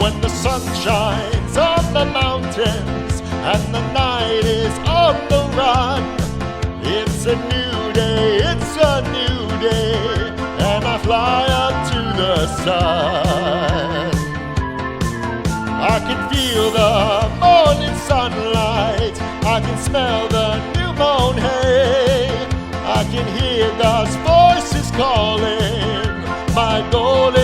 when the sun shines on the mountains and the night is on the run. It's a new day, it's a new day, and I fly up to the sun. I can feel the morning sunlight, I can smell the new mown hay, I can hear God's voices calling my golden